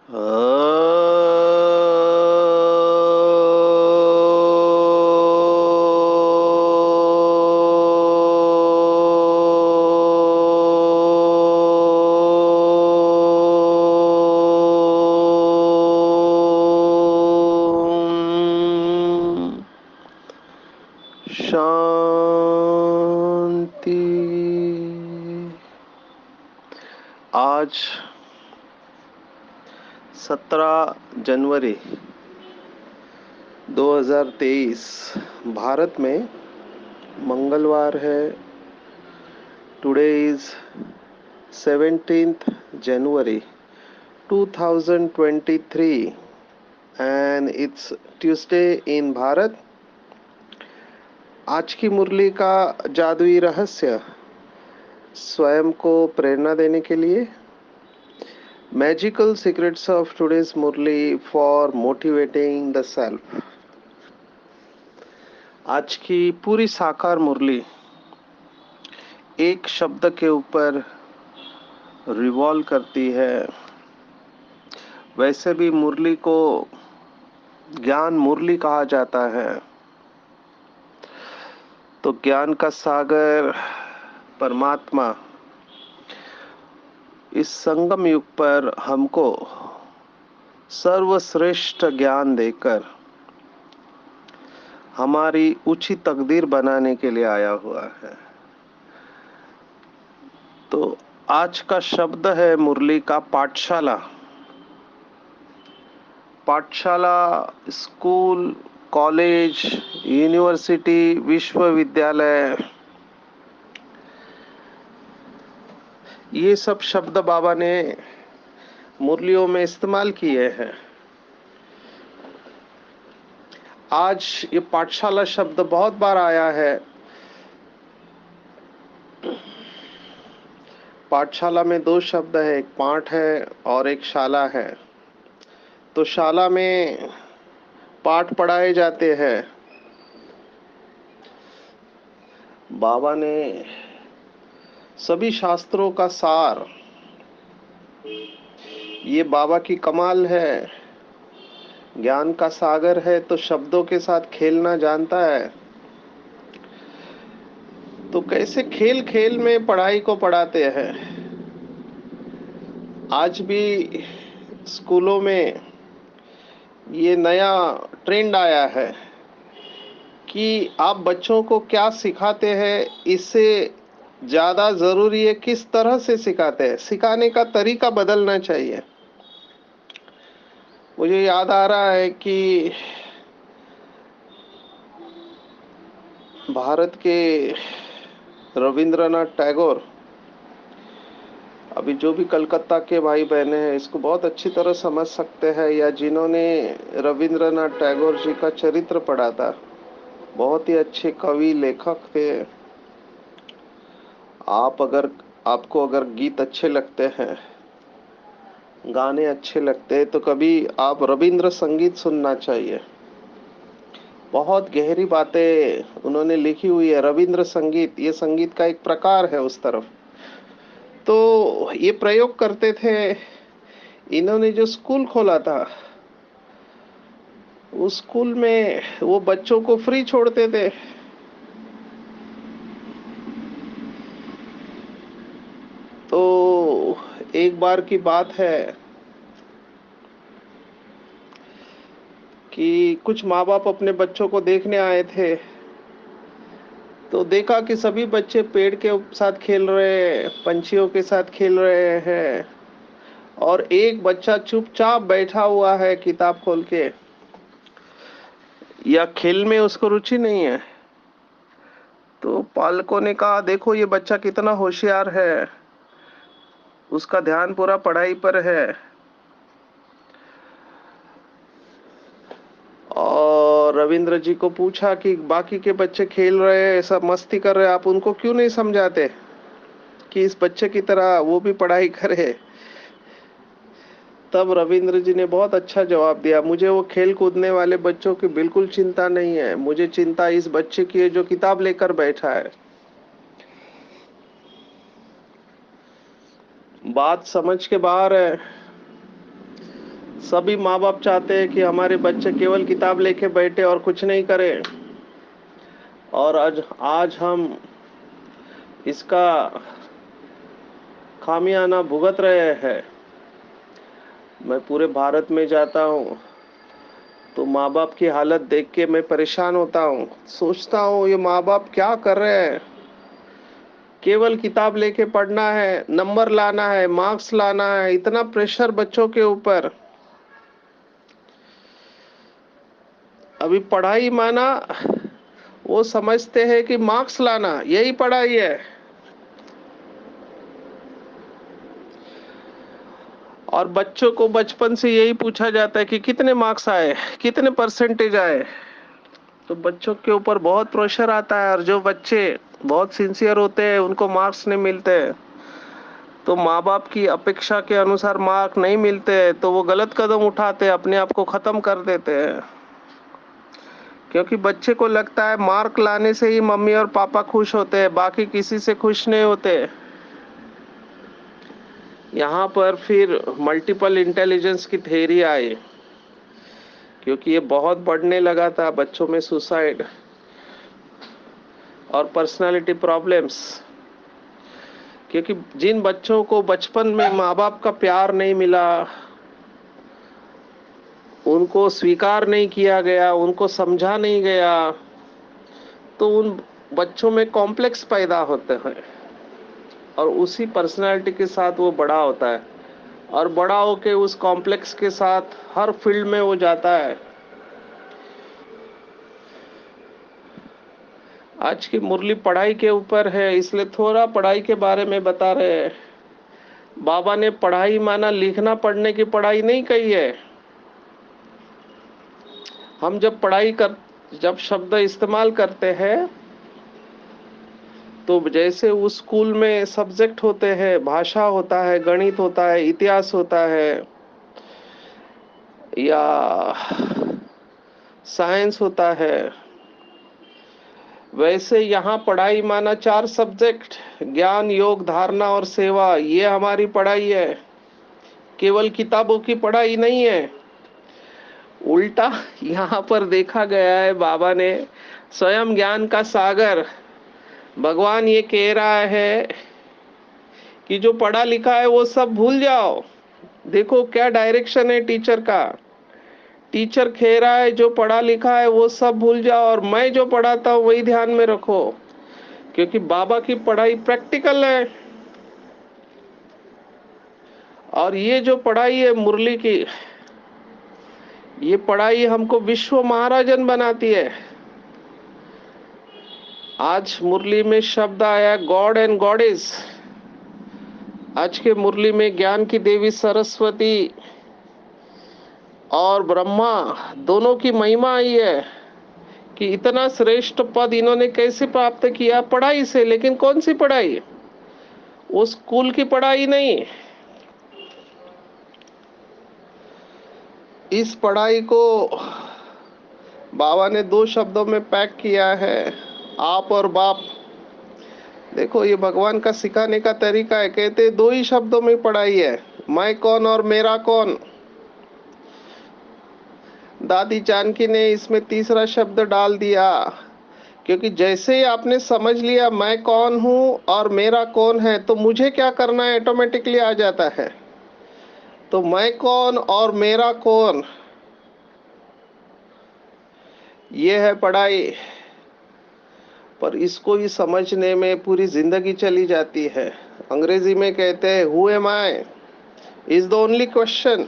शांति। आज 17 जनवरी 2023 भारत में मंगलवार है। Today is 17th January 2023 and it's Tuesday in Bharat. आज की मुरली का जादुई रहस्य स्वयं को प्रेरणा देने के लिए magical secrets of today's Murli for motivating the self. आज की पूरी साकार मुरली एक शब्द के ऊपर रिवॉल्व करती है। वैसे भी मुरली को ज्ञान मुरली कहा जाता है। तो ज्ञान का सागर परमात्मा इस संगम युग पर हमको सर्वश्रेष्ठ ज्ञान देकर हमारी ऊंची तकदीर बनाने के लिए आया हुआ है। तो आज का शब्द है मुरली का पाठशाला। पाठशाला स्कूल, कॉलेज, यूनिवर्सिटी, विश्वविद्यालय, ये सब शब्द बाबा ने मुरलियों में इस्तेमाल किए हैं। आज ये पाठशाला शब्द बहुत बार आया है। पाठशाला में दो शब्द है, एक पाठ है और एक शाला है। तो शाला में पाठ पढ़ाए जाते हैं। बाबा ने सभी शास्त्रों का सार, ये बाबा की कमाल है। ज्ञान का सागर है तो शब्दों के साथ खेलना जानता है। तो कैसे खेल खेल में पढ़ाई को पढ़ाते हैं। आज भी स्कूलों में ये नया ट्रेंड आया है कि आप बच्चों को क्या सिखाते हैं, इससे ज़्यादा ज़रूरी है किस तरह से सिखाते हैं। सिखाने का तरीका बदलना चाहिए। मुझे याद आ रहा है कि भारत के रविंद्रनाथ टैगोर, अभी जो भी कलकत्ता के भाई बहने हैं इसको बहुत अच्छी तरह समझ सकते हैं, या जिन्होंने रविंद्रनाथ टैगोर जी का चरित्र पढ़ा था, बहुत ही अच्छे कवि लेखक थे। आपको अगर गीत अच्छे लगते हैं, गाने अच्छे लगते हैं, तो कभी आप रविंद्र संगीत सुनना चाहिए। बहुत गहरी बातें उन्होंने लिखी हुई है। रविंद्र संगीत ये संगीत का एक प्रकार है उस तरफ। तो ये प्रयोग करते थे। इन्होंने जो स्कूल खोला था, उस स्कूल में वो बच्चों को फ्री छोड़ते थे। तो एक बार की बात है कि कुछ माँ बाप अपने बच्चों को देखने आए थे। तो देखा कि सभी बच्चे पेड़ के साथ खेल रहे, पंछियों के साथ खेल रहे हैं, और एक बच्चा चुपचाप बैठा हुआ है किताब खोल के, या खेल में उसको रुचि नहीं है। तो पालकों ने कहा, देखो ये बच्चा कितना होशियार है, उसका ध्यान पूरा पढ़ाई पर है। और रविंद्र जी को पूछा कि बाकी के बच्चे खेल रहे हैं, सब मस्ती कर रहे हैं, आप उनको क्यों नहीं समझाते कि इस बच्चे की तरह वो भी पढ़ाई करे। तब रविंद्र जी ने बहुत अच्छा जवाब दिया, मुझे वो खेल कूदने वाले बच्चों की बिल्कुल चिंता नहीं है, मुझे चिंता इस बच्चे की है जो किताब लेकर बैठा है। बात समझ के बाहर है। सभी माँ बाप चाहते हैं कि हमारे बच्चे केवल किताब लेके बैठे और कुछ नहीं करें, और आज आज हम इसका खामियाना भुगत रहे हैं। मैं पूरे भारत में जाता हूँ तो माँ बाप की हालत देख के मैं परेशान होता हूँ। सोचता हूँ ये माँ बाप क्या कर रहे हैं। केवल किताब लेके पढ़ना है, नंबर लाना है, मार्क्स लाना है, इतना प्रेशर बच्चों के ऊपर। अभी पढ़ाई माना वो समझते हैं कि मार्क्स लाना यही पढ़ाई है। और बच्चों को बचपन से यही पूछा जाता है कि कितने मार्क्स आए, कितने परसेंटेज आए। तो बच्चों के ऊपर बहुत प्रेशर आता है, और जो बच्चे बहुत सिंसियर होते हैं उनको मार्क्स नहीं मिलते, तो माँ बाप की अपेक्षा के अनुसार मार्क नहीं मिलते, तो वो गलत कदम उठाते, अपने आप को खत्म कर देते हैं। क्योंकि बच्चे को लगता है मार्क लाने से ही मम्मी और पापा खुश होते हैं, बाकी किसी से खुश नहीं होते। यहाँ पर फिर मल्टीपल इंटेलिजेंस की थ्योरी आई, क्योंकि ये बहुत बढ़ने लगा था बच्चों में सुसाइड और पर्सनालिटी प्रॉब्लम्स। क्योंकि जिन बच्चों को बचपन में माँ बाप का प्यार नहीं मिला, उनको स्वीकार नहीं किया गया, उनको समझा नहीं गया, तो उन बच्चों में कॉम्प्लेक्स पैदा होते हैं, और उसी पर्सनालिटी के साथ वो बड़ा होता है, और बड़ा होके उस कॉम्प्लेक्स के साथ हर फील्ड में वो जाता है। आज की मुरली पढ़ाई के ऊपर है, इसलिए थोड़ा पढ़ाई के बारे में बता रहे हैं। बाबा ने पढ़ाई माना लिखना पढ़ने की पढ़ाई नहीं कही है। हम जब शब्द इस्तेमाल करते हैं, तो जैसे उस स्कूल में सब्जेक्ट होते हैं, भाषा होता है, गणित होता है, इतिहास होता है, या साइंस होता है, वैसे यहाँ पढ़ाई माना 4 सब्जेक्ट, ज्ञान, योग, धारणा और सेवा, ये हमारी पढ़ाई है। केवल किताबों की पढ़ाई नहीं है। उल्टा यहाँ पर देखा गया है, बाबा ने स्वयं ज्ञान का सागर, भगवान ये कह रहा है कि जो पढ़ा लिखा है वो सब भूल जाओ। देखो क्या डायरेक्शन है टीचर का। टीचर कह रहा है जो पढ़ा लिखा है वो सब भूल जाओ, और मैं जो पढ़ाता हूँ वही ध्यान में रखो। क्योंकि बाबा की पढ़ाई प्रैक्टिकल है, और ये जो पढ़ाई है मुरली की, ये पढ़ाई हमको विश्व महाराजन बनाती है। आज मुरली में शब्द आया गॉड एंड गॉडेस। आज के मुरली में ज्ञान की देवी सरस्वती और ब्रह्मा दोनों की महिमा आई है कि इतना श्रेष्ठ पद इन्होंने कैसे प्राप्त किया। पढ़ाई से। लेकिन कौन सी पढ़ाई? वो स्कूल की पढ़ाई नहीं। इस पढ़ाई को बाबा ने 2 शब्दों में पैक किया है, आप और बाप। देखो ये भगवान का सिखाने का तरीका है। कहते 2 ही शब्दों में पढ़ाई है, मैं कौन और मेरा कौन। दादी जानकी ने इसमें तीसरा शब्द डाल दिया, क्योंकि जैसे ही आपने समझ लिया मैं कौन हूं और मेरा कौन है, तो मुझे क्या करना है ऑटोमेटिकली आ जाता है। तो मैं कौन और मेरा कौन, ये है पढ़ाई। पर इसको ही समझने में पूरी जिंदगी चली जाती है। अंग्रेजी में कहते हैं who am I is the only question.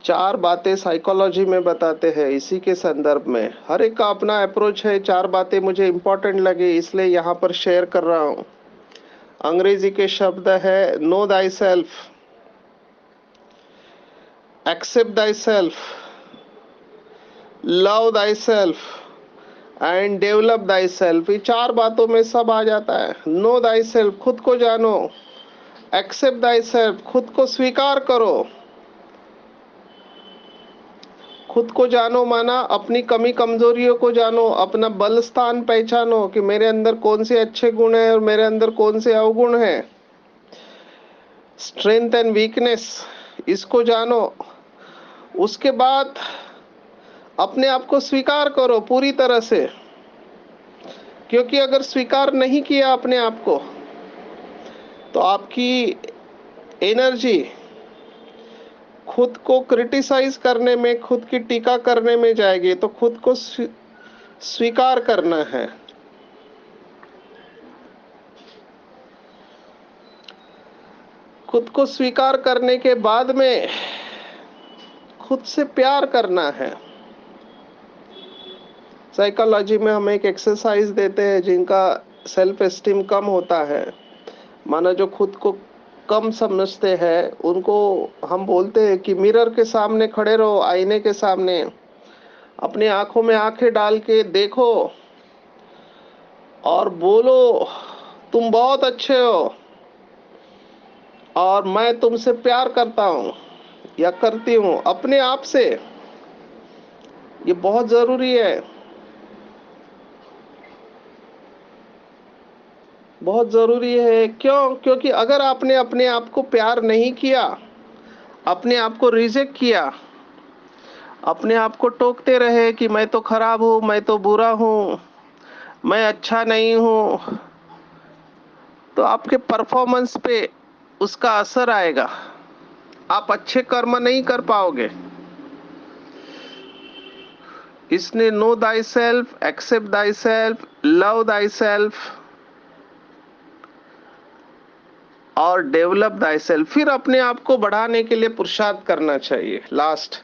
4 बातें साइकोलॉजी में बताते हैं इसी के संदर्भ में। हर एक का अपना अप्रोच है। 4 बातें मुझे इंपॉर्टेंट लगी, इसलिए यहाँ पर शेयर कर रहा हूँ। अंग्रेजी के शब्द है know thyself, accept thyself, love thyself and develop thyself. ये 4 बातों में सब आ जाता है। नो दाई सेल्फ, खुद को जानो। एक्सेप्ट दाई सेल्फ, खुद को स्वीकार करो। खुद को जानो माना अपनी कमी कमजोरियों को जानो, अपना बल स्थान पहचानो कि मेरे अंदर कौन से अच्छे गुण हैं और मेरे अंदर कौन से अवगुण हैं। स्ट्रेंथ एंड वीकनेस, इसको जानो। उसके बाद अपने आप को स्वीकार करो पूरी तरह से, क्योंकि अगर स्वीकार नहीं किया अपने आप को तो आपकी एनर्जी खुद को क्रिटिसाइज करने में, खुद की टीका करने में जाएगी। तो खुद को स्वीकार करना है। खुद को स्वीकार करने के बाद में खुद से प्यार करना है। साइकोलॉजी में हम एक एक्सरसाइज देते हैं जिनका सेल्फ एस्टीम कम होता है, माना जो खुद को कम समझते हैं, उनको हम बोलते हैं कि मिरर के सामने खड़े रहो, आईने के सामने, अपनी आंखों में आंखें डाल के देखो और बोलो तुम बहुत अच्छे हो और मैं तुमसे प्यार करता हूं या करती हूं, अपने आप से। ये बहुत जरूरी है, बहुत जरूरी है। क्यों? क्योंकि अगर आपने अपने आप को प्यार नहीं किया, अपने आप को रिजेक्ट किया, अपने आप को टोकते रहे कि मैं तो खराब हूं, मैं तो बुरा हूं, मैं अच्छा नहीं हूं, तो आपके परफॉर्मेंस पे उसका असर आएगा। आप अच्छे कर्म नहीं कर पाओगे। इसने know thyself, accept thyself, love thyself और डेवलप दाई सेल्फ, फिर अपने आप को बढ़ाने के लिए पुरुषार्थ करना चाहिए। लास्ट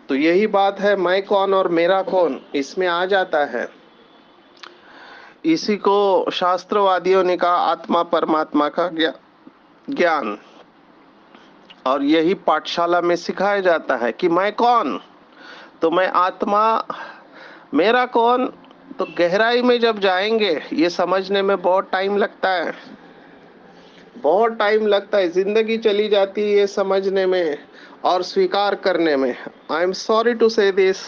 तो यही बात है, मैं कौन और मेरा कौन इसमें आ जाता है। इसी को शास्त्रवादियों ने कहा आत्मा परमात्मा का ज्ञान, और यही पाठशाला में सिखाया जाता है कि मैं कौन, तो मैं आत्मा, मेरा कौन। तो गहराई में जब जाएंगे ये समझने में बहुत टाइम लगता है, बहुत टाइम लगता है, जिंदगी चली जाती है ये समझने में और स्वीकार करने में। आई एम सॉरी टू से दिस,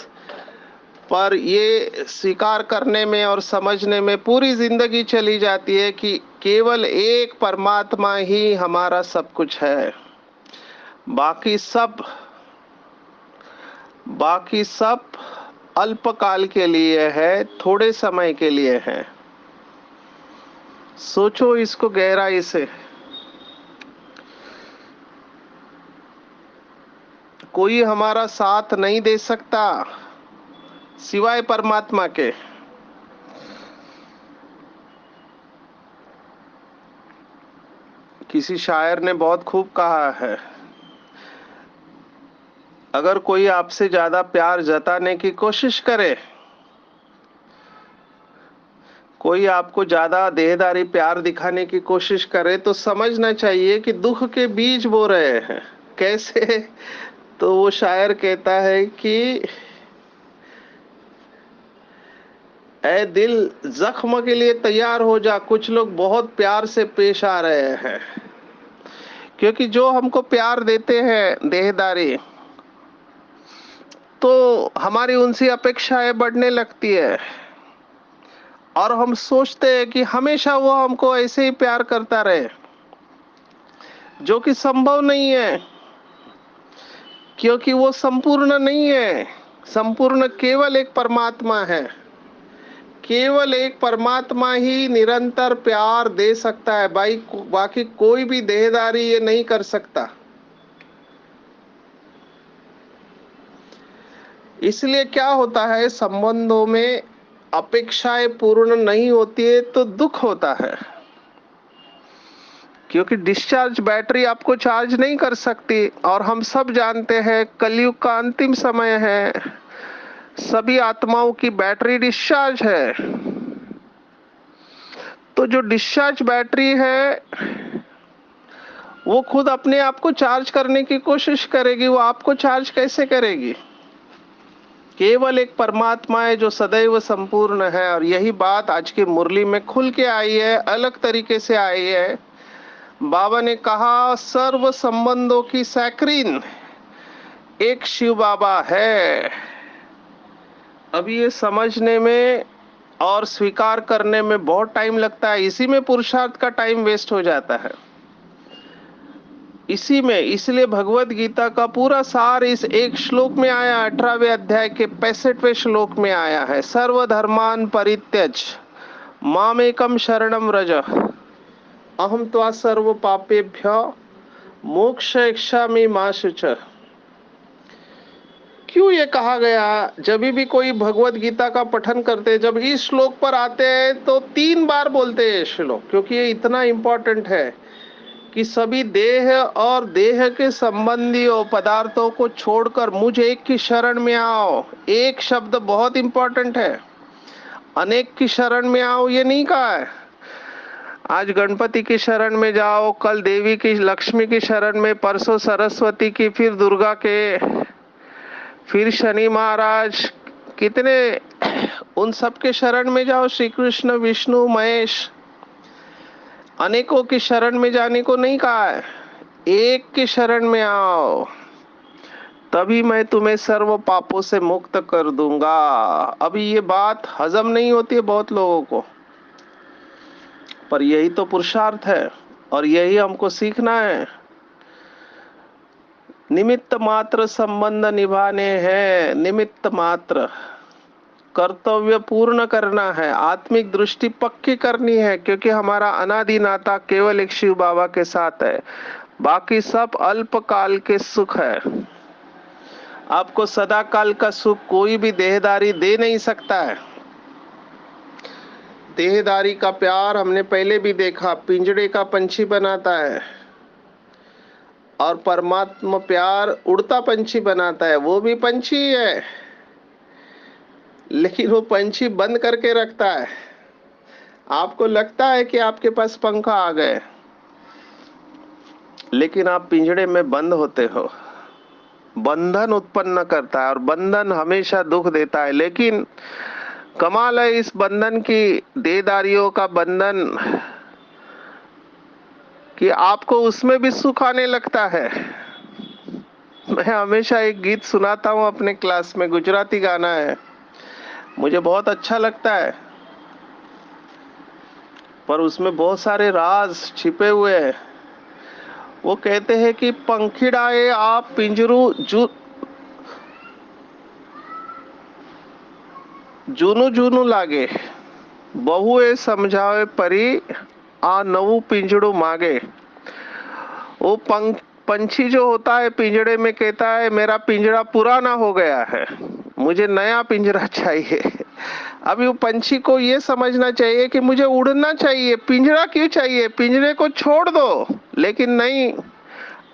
पर ये स्वीकार करने में और समझने में पूरी जिंदगी चली जाती है कि केवल एक परमात्मा ही हमारा सब कुछ है। बाकी सब बाकी सब अल्पकाल के लिए है, थोड़े समय के लिए है। सोचो इसको गहराई से। कोई हमारा साथ नहीं दे सकता सिवाय परमात्मा के। किसी शायर ने बहुत खूब कहा है, अगर कोई आपसे ज्यादा प्यार जताने की कोशिश करे, कोई आपको ज्यादा देहदारी प्यार दिखाने की कोशिश करे, तो समझना चाहिए कि दुख के बीज बो रहे हैं। कैसे? तो वो शायर कहता है कि ऐ दिल जख्म के लिए तैयार हो जा, कुछ लोग बहुत प्यार से पेश आ रहे हैं। क्योंकि जो हमको प्यार देते हैं देहदारी, तो हमारी उनसे अपेक्षाएं बढ़ने लगती है और हम सोचते हैं कि हमेशा वो हमको ऐसे ही प्यार करता रहे, जो कि संभव नहीं है। क्योंकि वो संपूर्ण नहीं है। संपूर्ण केवल एक परमात्मा है। केवल एक परमात्मा ही निरंतर प्यार दे सकता है, भाई बाकी कोई भी देहदारी ये नहीं कर सकता। इसलिए क्या होता है, संबंधों में अपेक्षाएं पूर्ण नहीं होती है तो दुख होता है। क्योंकि डिस्चार्ज बैटरी आपको चार्ज नहीं कर सकती, और हम सब जानते हैं कलयुग का अंतिम समय है, सभी आत्माओं की बैटरी डिस्चार्ज है। तो जो डिस्चार्ज बैटरी है वो खुद अपने आप को चार्ज करने की कोशिश करेगी। वो आपको चार्ज कैसे करेगी? केवल एक परमात्मा है जो सदैव संपूर्ण है। और यही बात आज की मुरली में खुल के आई है, अलग तरीके से आई है। बाबा ने कहा सर्व संबंधों की सैक्रीन, एक शिव बाबा है। अब ये समझने में और स्वीकार करने में बहुत टाइम लगता है, इसी में पुरुषार्थ का टाइम वेस्ट हो जाता है, इसी में। इसलिए भगवत गीता का पूरा सार इस एक श्लोक में आया, 18वें अध्याय के 65वें श्लोक में आया है। सर्वधर्मान परित्यज मामेकम शरणम व्रज अहम त्वा सर्व पापेभ्य मोक्षयिष्यामि मा शुचः। क्यों ये कहा गया? जब भी कोई भगवत गीता का पठन करते, जब इस श्लोक पर आते हैं तो 3 बार बोलते हैं श्लोक, क्योंकि ये इतना इंपॉर्टेंट है कि सभी देह और देह के संबंधी और पदार्थों को छोड़कर मुझ एक की शरण में आओ। एक शब्द बहुत इंपॉर्टेंट है, अनेक की शरण में आओ ये नहीं कहा है। आज गणपति की शरण में जाओ, कल देवी की, लक्ष्मी की शरण में, परसों सरस्वती की, फिर दुर्गा के, फिर शनि महाराज, कितने उन सब के शरण में जाओ। श्री कृष्ण, विष्णु, महेश, अनेकों की शरण में जाने को नहीं कहा है, एक की शरण में आओ, तभी मैं तुम्हें सर्व पापों से मुक्त कर दूंगा। अभी ये बात हजम नहीं होती है बहुत लोगों को, पर यही तो पुरुषार्थ है और यही हमको सीखना है। निमित्त मात्र संबंध निभाने हैं, निमित्त मात्र कर्तव्य पूर्ण करना है, आत्मिक दृष्टि पक्की करनी है, क्योंकि हमारा अनादि नाता केवल एक शिव बाबा के साथ है, बाकी सब अल्पकाल के सुख है। आपको सदा काल का सुख कोई भी देहदारी दे नहीं सकता है। देहदारी का प्यार हमने पहले भी देखा, पिंजड़े का पंछी बनाता है, और परमात्मा प्यार उड़ता पंछी बनाता है। वो भी पंछी ही है, लेकिन वो पंछी बंद करके रखता है। आपको लगता है कि आपके पास पंखा आ गए, लेकिन आप पिंजड़े में बंद होते हो। बंधन उत्पन्न करता है और बंधन हमेशा दुख देता है, लेकिन कमाल है इस बंधन की, देहदारियों का बंधन, कि आपको उसमें भी सुख आने लगता है। मैं हमेशा एक गीत सुनाता हूँ अपने क्लास में, गुजराती गाना है, मुझे बहुत अच्छा लगता है, पर उसमें बहुत सारे राज छिपे हुए हैं। वो कहते हैं कि पंखीड़ाए आप पिंजरू जूनू जूनू लागे, बहुए समझावे परी आ नवू पिंजड़ू मांगे। वो पंछी जो होता है पिंजड़े में कहता है मेरा पिंजरा पुराना हो गया है, मुझे नया पिंजरा चाहिए। अभी वो पंछी को ये समझना चाहिए कि मुझे उड़ना चाहिए, पिंजरा क्यों चाहिए, पिंजरे को छोड़ दो, लेकिन नहीं,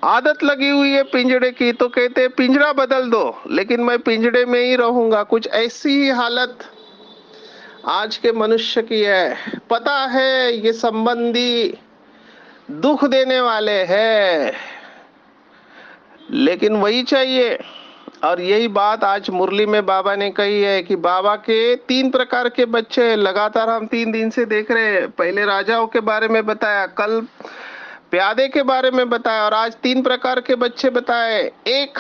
आदत लगी हुई है पिंजड़े की, तो कहते हैं पिंजरा बदल दो, लेकिन मैं पिंजड़े में ही रहूंगा। कुछ ऐसी ही हालत आज के मनुष्य की है। पता है ये संबंधी दुख देने वाले हैं, लेकिन वही चाहिए। और यही बात आज मुरली में बाबा ने कही है कि बाबा के 3 प्रकार के बच्चे लगातार हम 3 दिन से देख रहे हैं। पहले राजाओं के बारे में बताया, कल प्यादे के बारे में बताया, और आज 3 प्रकार के बच्चे बताए। एक,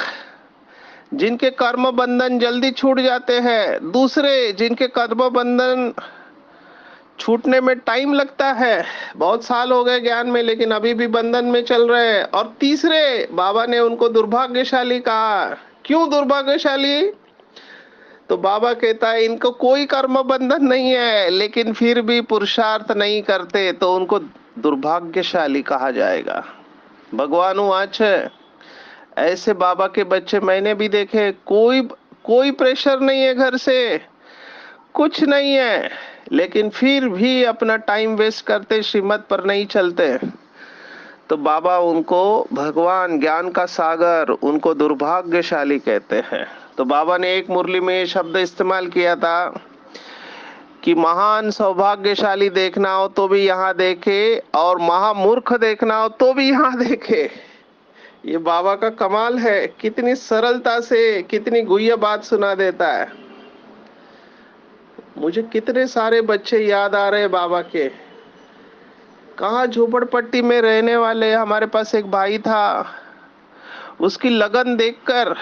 जिनके कर्म बंधन जल्दी छूट जाते हैं। दूसरे, जिनके कर्म बंधन छूटने में टाइम लगता है, बहुत साल हो गए ज्ञान में लेकिन अभी भी बंधन में चल रहे हैं। और तीसरे, बाबा ने उनको दुर्भाग्यशाली कहा। क्यों दुर्भाग्यशाली? तो बाबा कहता है इनको कोई कर्म बंधन नहीं है, लेकिन फिर भी पुरुषार्थ नहीं करते, तो उनको दुर्भाग्यशाली कहा जाएगा। भगवान आज ऐसे बाबा के बच्चे मैंने भी देखे, कोई कोई प्रेशर नहीं है घर से, कुछ नहीं है, लेकिन फिर भी अपना टाइम वेस्ट करते, श्रीमत पर नहीं चलते, तो बाबा उनको, भगवान ज्ञान का सागर, उनको दुर्भाग्यशाली कहते हैं। तो बाबा ने एक मुरली में ये शब्द इस्तेमाल किया था कि महान सौभाग्यशाली देखना हो तो भी यहाँ देखे, और महामूर्ख देखना हो तो भी यहाँ देखे। ये बाबा का कमाल है, कितनी सरलता से कितनी गुह्य बात सुना देता है। मुझे कितने सारे बच्चे याद आ रहे हैं बाबा के, कहाँ झोपड़पट्टी में रहने वाले। हमारे पास एक भाई था, उसकी लगन देखकर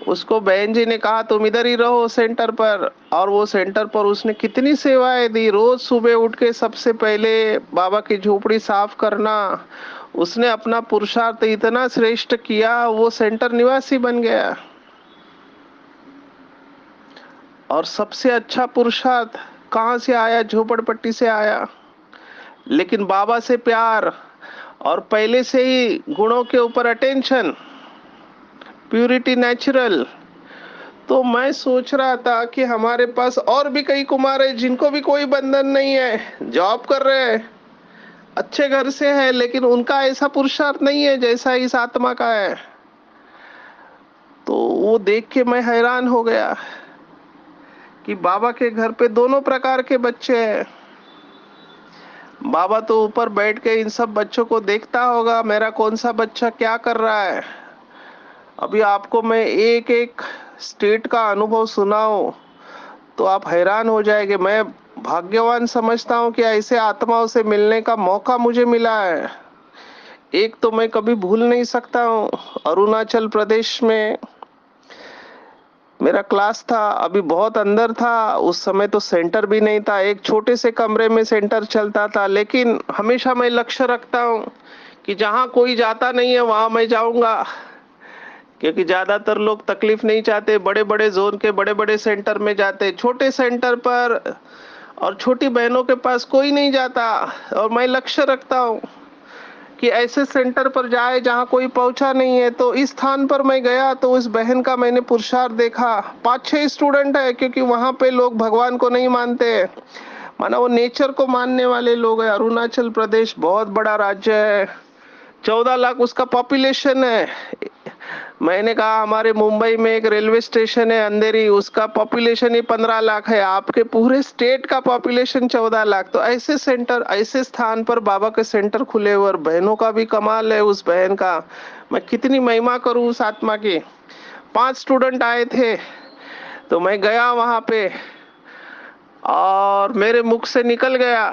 उसको बहन जी ने कहा तुम इधर ही रहो सेंटर पर, और वो सेंटर पर उसने कितनी सेवाएं दी। रोज सुबह उठ के सबसे पहले बाबा की झोपड़ी साफ करना, उसने अपना पुरुषार्थ इतना श्रेष्ठ किया, वो सेंटर निवासी बन गया। और सबसे अच्छा पुरुषार्थ कहाँ से आया? झोपड़पट्टी से आया। लेकिन बाबा से प्यार और पहले से ही गुणों के ऊपर अटेंशन, प्यूरिटी नेचुरल। तो मैं सोच रहा था कि हमारे पास और भी कई कुमार है जिनको भी कोई बंधन नहीं है, जॉब कर रहे हैं, अच्छे घर से है, लेकिन उनका ऐसा पुरुषार्थ नहीं है जैसा इस आत्मा का है। तो वो देख के मैं हैरान हो गया कि बाबा के घर पे दोनों प्रकार के बच्चे हैं। बाबा तो ऊपर बैठ के इन सब बच्चों को देखता होगा, मेरा कौन सा बच्चा क्या कर रहा है। अभी आपको मैं एक एक स्टेट का अनुभव सुनाऊं तो आप हैरान हो जाएंगे। मैं भाग्यवान समझता हूं कि ऐसे आत्माओं से मिलने का मौका मुझे मिला है। एक तो मैं कभी भूल नहीं सकता हूँ, अरुणाचल प्रदेश में मेरा क्लास था। अभी बहुत अंदर था, उस समय तो सेंटर भी नहीं था, एक छोटे से कमरे में सेंटर चलता था। लेकिन हमेशा मैं लक्ष्य रखता हूँ कि जहाँ कोई जाता नहीं है वहां मैं जाऊंगा, क्योंकि ज्यादातर लोग तकलीफ नहीं चाहते, बड़े बड़े जोन के बड़े बड़े सेंटर में जाते, छोटे सेंटर पर और छोटी बहनों के पास कोई नहीं जाता। और मैं लक्ष्य रखता हूँ कि ऐसे सेंटर पर जाए जहाँ कोई पहुंचा नहीं है। तो इस स्थान पर मैं गया तो उस बहन का मैंने पुरुषार्थ देखा। 5-6 स्टूडेंट है, क्योंकि वहां पे लोग भगवान को नहीं मानते, माना वो नेचर को मानने वाले लोग हैं। अरुणाचल प्रदेश बहुत बड़ा राज्य है, 14 लाख उसका पॉपुलेशन है। मैंने कहा हमारे मुंबई में एक रेलवे स्टेशन है अंधेरी, उसका पॉपुलेशन ही 15 लाख है, आपके पूरे स्टेट का पॉपुलेशन 14 लाख। तो ऐसे सेंटर, ऐसे स्थान पर बाबा के सेंटर खुले हुए, और बहनों का भी कमाल है। उस बहन का मैं कितनी महिमा करूं उस आत्मा की। 5 स्टूडेंट आए थे, तो मैं गया वहां पे और मेरे मुख से निकल गया,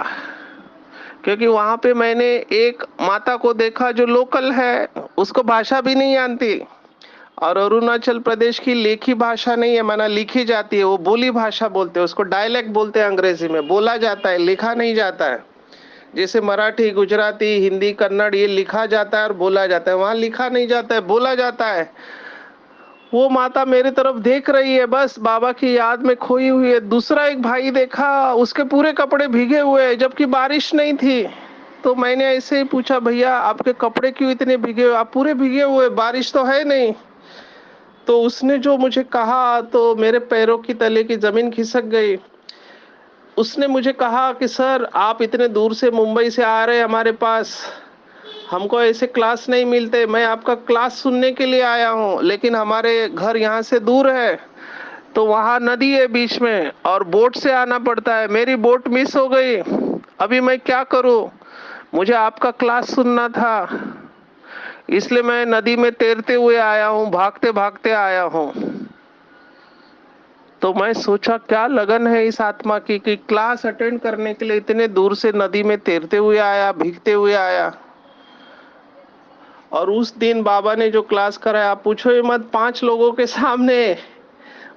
क्योंकि वहां पे मैंने एक माता को देखा जो लोकल है, उसको भाषा भी नहीं आती। और अरुणाचल प्रदेश की लेखी भाषा नहीं है, माना लिखी जाती है, वो बोली भाषा बोलते हैं, उसको डायलेक्ट बोलते हैं, अंग्रेजी में बोला जाता है, लिखा नहीं जाता है। जैसे मराठी, गुजराती, हिंदी, कन्नड़ ये लिखा जाता है और बोला जाता है, वहां लिखा नहीं जाता है, बोला जाता है। वो माता मेरी तरफ देख रही है, बस बाबा की याद में खोई हुई है। दूसरा एक भाई देखा, उसके पूरे कपड़े भीगे हुए हैं, जबकि बारिश नहीं थी। तो मैंने ऐसे ही पूछा, भैया आपके कपड़े क्यों इतने भीगे हुए, आप पूरे भीगे हुए, बारिश तो है नहीं। तो उसने जो मुझे कहा तो मेरे पैरों की तले की जमीन खिसक गई। उसने मुझे कहा कि सर आप इतने दूर से मुंबई से आ रहे हैं हमारे पास, हमको ऐसे क्लास नहीं मिलते, मैं आपका क्लास सुनने के लिए आया हूँ, लेकिन हमारे घर यहाँ से दूर है, तो वहां नदी है बीच में और बोट से आना पड़ता है, मेरी बोट मिस हो गई, अभी मैं क्या करूँ, मुझे आपका क्लास सुनना था, इसलिए मैं नदी में तैरते हुए आया हूँ, भागते भागते आया हूँ। तो मैं सोचा क्या लगन है इस आत्मा की कि क्लास अटेंड करने के लिए इतने दूर से नदी में तैरते हुए आया, भीगते हुए आया। और उस दिन बाबा ने जो क्लास कराया, आप पूछो ही मत, 5 लोगों के सामने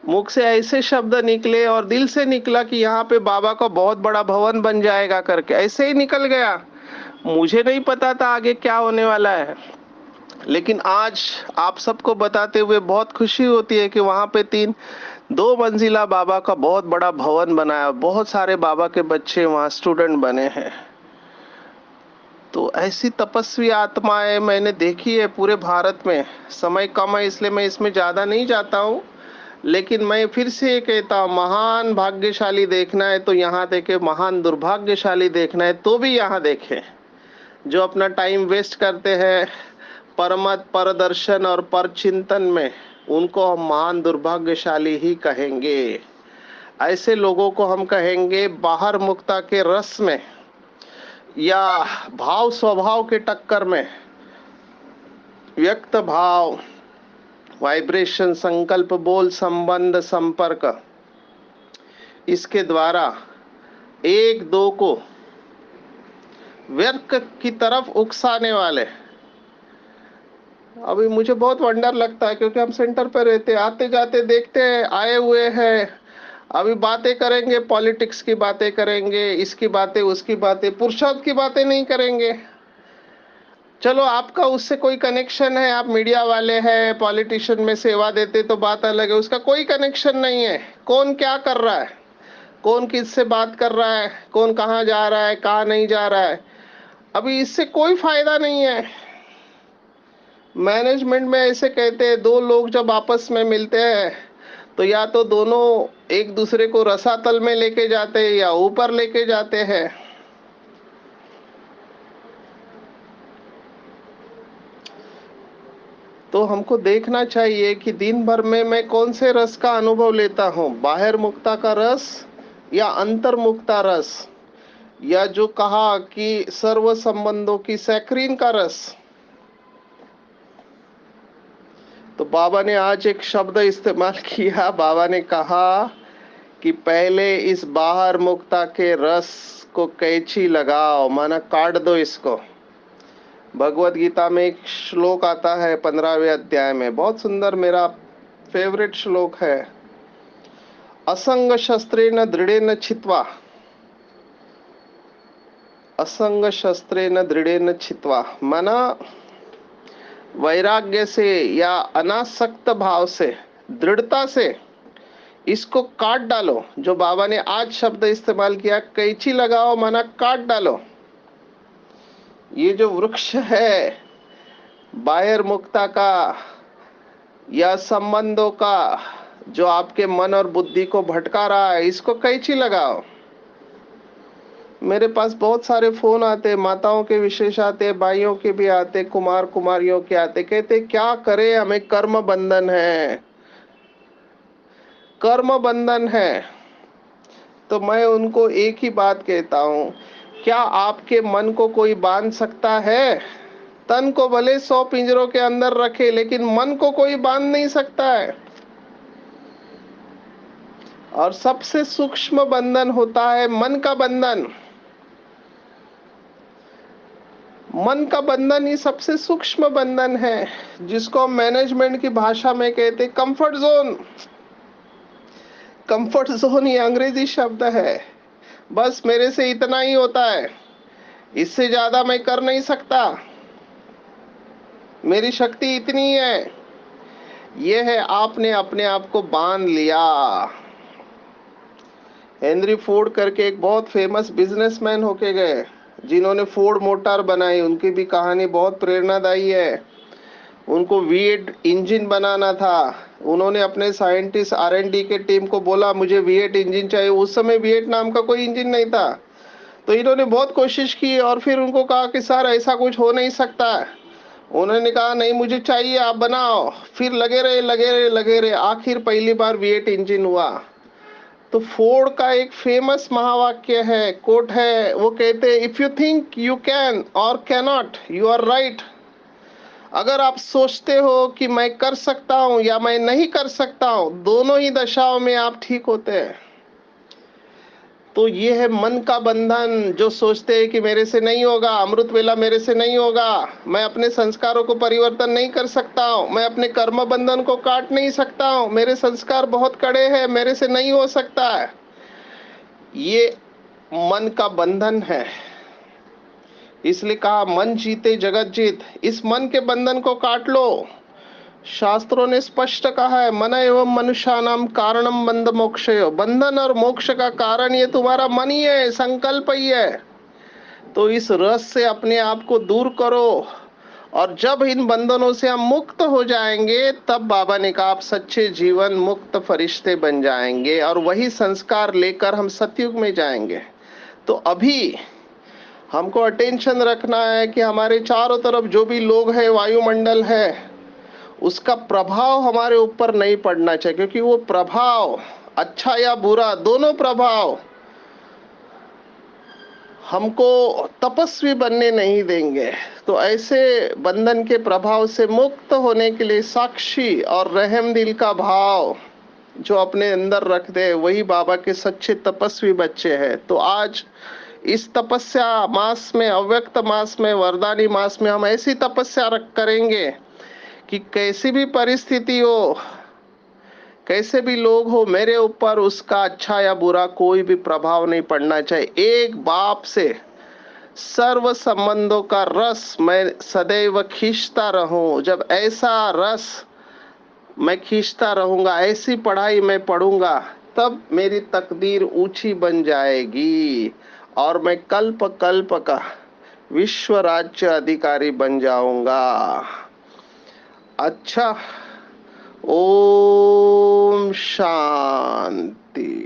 मुख से ऐसे शब्द निकले और दिल से निकला कि यहाँ पे बाबा का बहुत बड़ा भवन बन जाएगा करके, ऐसे ही निकल गया। मुझे नहीं पता था आगे क्या होने वाला है, लेकिन आज आप सबको बताते हुए बहुत खुशी होती है कि वहां पे 2 मंजिला बाबा का बहुत बड़ा भवन बनाया, बहुत सारे बाबा के बच्चे वहां स्टूडेंट बने हैं। तो ऐसी तपस्वी आत्माएं मैंने देखी है पूरे भारत में। समय कम है इसलिए मैं इसमें ज्यादा नहीं जाता हूँ, लेकिन मैं फिर से ये कहता हूँ, महान भाग्यशाली देखना है तो यहाँ देखे, महान दुर्भाग्यशाली देखना है तो भी यहाँ देखें। जो अपना टाइम वेस्ट करते हैं परमत, परदर्शन और परचिंतन में, उनको हम महान दुर्भाग्यशाली ही कहेंगे। ऐसे लोगों को हम कहेंगे बाहर मुक्ता के रस में या भाव स्वभाव के टक्कर में, व्यक्त भाव, वाइब्रेशन, संकल्प, बोल, संबंध, संपर्क, इसके द्वारा एक दो को व्यर्थ की तरफ उकसाने वाले अभी मुझे बहुत वंडर लगता है क्योंकि हम सेंटर पे रहते हैं, आते जाते देखते हैं, आए हुए हैं। अभी बातें करेंगे, पॉलिटिक्स की बातें करेंगे, इसकी बातें उसकी बातें, पुरुषार्थ की बातें नहीं करेंगे। चलो आपका उससे कोई कनेक्शन है, आप मीडिया वाले हैं, पॉलिटिशियन में सेवा देते तो बात अलग है, उसका कोई कनेक्शन नहीं है। कौन क्या कर रहा है, कौन किससे बात कर रहा है, कौन कहाँ जा रहा है, कहाँ नहीं जा रहा है, अभी इससे कोई फायदा नहीं है। मैनेजमेंट में ऐसे कहते हैं, दो लोग जब आपस में मिलते हैं तो या तो दोनों एक दूसरे को रसातल में लेके जाते हैं या ऊपर लेके जाते हैं। तो हमको देखना चाहिए कि दिन भर में मैं कौन से रस का अनुभव लेता हूँ, बाहर मुक्ता का रस या अंतर्मुक्ता रस, या जो कहा कि सर्व संबंधों की सैक्रीन का रस। तो बाबा ने आज एक शब्द इस्तेमाल किया, बाबा ने कहा कि पहले इस बाहर मुक्ता के रस को कैंची लगाओ, माना काट दो इसको। भगवत गीता में एक श्लोक आता है 15वें अध्याय में, बहुत सुंदर, मेरा फेवरेट श्लोक है। असंग शस्त्रेण दृढ़ेन छित्वा, असंग शस्त्रेण दृढ़ेन छित्वा, माना वैराग्य से या अनासक्त भाव से, दृढ़ता से इसको काट डालो। जो बाबा ने आज शब्द इस्तेमाल किया, कैंची लगाओ, माना काट डालो। ये जो वृक्ष है बाह्य मुक्ता का या संबंधों का, जो आपके मन और बुद्धि को भटका रहा है, इसको कैंची लगाओ। मेरे पास बहुत सारे फोन आते हैं, माताओं के विशेष आते हैं, भाइयों के भी आते, कुमार कुमारियों के आते, कहते क्या करें, हमें कर्म बंधन है, कर्म बंधन है। तो मैं उनको एक ही बात कहता हूँ, क्या आपके मन को कोई बांध सकता है? तन को भले 100 पिंजरों के अंदर रखे, लेकिन मन को कोई बांध नहीं सकता है। और सबसे सूक्ष्म बंधन होता है मन का बंधन। मन का बंधन ही सबसे सूक्ष्म बंधन है, जिसको हम मैनेजमेंट की भाषा में कहते हैं कंफर्ट जोन। कंफर्ट जोन ये अंग्रेजी शब्द है। बस मेरे से इतना ही होता है, इससे ज्यादा मैं कर नहीं सकता, मेरी शक्ति इतनी है। ये है, आपने अपने आप को बांध लिया। हेनरी फोर्ड करके एक बहुत फेमस बिजनेसमैन होके गए, जिन्होंने फोर्ड मोटर बनाई, उनकी भी कहानी बहुत प्रेरणादायी है। उनको V8 इंजन बनाना था। उन्होंने अपने साइंटिस्ट R&D के टीम को बोला मुझे V8 इंजन चाहिए। उस समय V8 नाम का कोई इंजन नहीं था। तो इन्होंने बहुत कोशिश की और फिर उनको कहा कि सर ऐसा कुछ हो नहीं सकता। उन्होंने कहा नहीं मुझे चाहिए, आप बनाओ। फिर लगे रहे लगे रहे लगे रहे, आखिर पहली बार V8 इंजन हुआ। तो फोर्ड का एक फेमस महावाक्य है, कोट है, वो कहते हैं if you think you can और कैनॉट, यू आर राइट। अगर आप सोचते हो कि मैं कर सकता हूं या मैं नहीं कर सकता हूं, दोनों ही दशाओं में आप ठीक होते हैं। तो ये है मन का बंधन, जो सोचते हैं कि मेरे से नहीं होगा, अमृत वेला मेरे से नहीं होगा, मैं अपने संस्कारों को परिवर्तन नहीं कर सकता हूं, मैं अपने कर्म बंधन को काट नहीं सकता हूं, मेरे संस्कार बहुत कड़े हैं, मेरे से नहीं हो सकता है। ये मन का बंधन है। इसलिए कहा मन जीते जगत जीत। इस मन के बंधन को काट लो। शास्त्रों ने स्पष्ट कहा है, मन एवं मनुष्यानाम कारणम बंध मोक्षयो, बंधन और मोक्ष का कारण ये तुम्हारा मन ही है, संकल्प ही है। तो इस रस से अपने आप को दूर करो, और जब इन बंधनों से हम मुक्त हो जाएंगे, तब बाबा ने कहा आप सच्चे जीवन मुक्त फरिश्ते बन जाएंगे, और वही संस्कार लेकर हम सतयुग में जाएंगे। तो अभी हमको अटेंशन रखना है कि हमारे चारों तरफ जो भी लोग हैं, वायुमंडल है, उसका प्रभाव हमारे ऊपर नहीं पड़ना चाहिए, क्योंकि वो प्रभाव अच्छा या बुरा, दोनों प्रभाव हमको तपस्वी बनने नहीं देंगे। तो ऐसे बंधन के प्रभाव से मुक्त होने के लिए साक्षी और रहम दिल का भाव जो अपने अंदर रखते हैं, वही बाबा के सच्चे तपस्वी बच्चे हैं। तो आज इस तपस्या मास में, अव्यक्त मास में, वरदानी मास में हम ऐसी तपस्या करेंगे कि कैसी भी परिस्थिति हो, कैसे भी लोग हो, मेरे ऊपर उसका अच्छा या बुरा कोई भी प्रभाव नहीं पड़ना चाहिए। एक बाप से सर्व संबंधों का रस मैं सदैव खींचता रहूं। जब ऐसा रस मैं खींचता रहूंगा, ऐसी पढ़ाई मैं पढ़ूंगा, तब मेरी तकदीर ऊंची बन जाएगी और मैं कल्प कल्प का विश्व राज्य अधिकारी बन जाऊंगा। अच्छा, ओम शांति।